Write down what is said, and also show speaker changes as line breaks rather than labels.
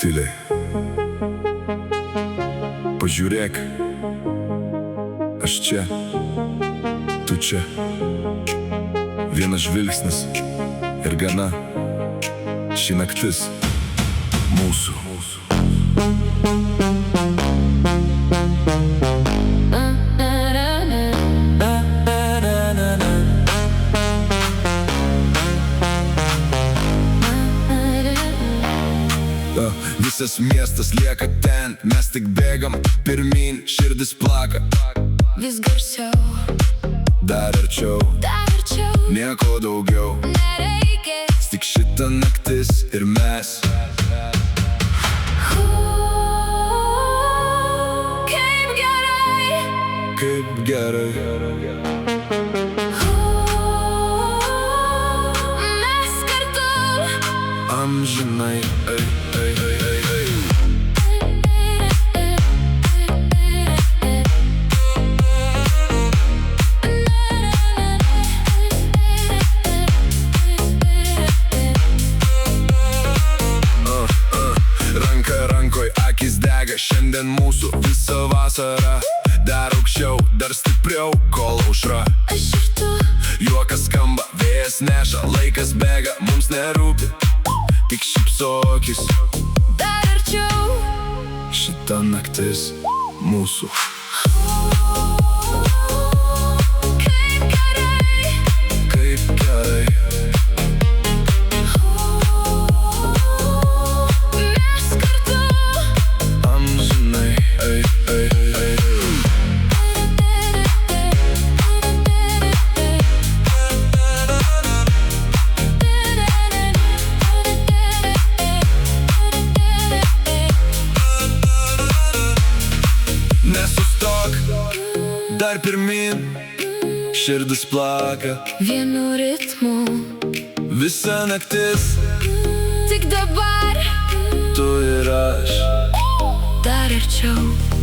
tyliai. Pažiūrėk, aš čia, tu čia. Vienas žvilgsnis ir gana. Ši naktis mūsų. Visas miestas lieka ten, mes tik bėgam pirmyn, širdis plaka.
Vis garsiau,
dar arčiau, nieko daugiau
nereikės.
Tik šita naktis ir mes.
Kaip gerai,
Kaip gerai.
mes kartu.
Amžinai, ei, ei, ei, ei, ei. Ranka rankoj, akis dega, šiandien mūsų visa vasara. Dar aukščiau, dar stipriau, kol aušra.
Aš ir tu,
Juokas skamba, vėjas neša, laikas bėga, mums nerūpi. Tik šypsokis,
dar arčiau.
šita naktis mūsų.
Kaip gerai,
Kaip gerai.
mes kartu.
Amžinai, ei, ei, ei, ei. Nesustok, dar pirmyn, širdis plaka.
Vienu ritmu,
Visa naktis,
tik dabar.
tu ir aš.
Dar arčiau.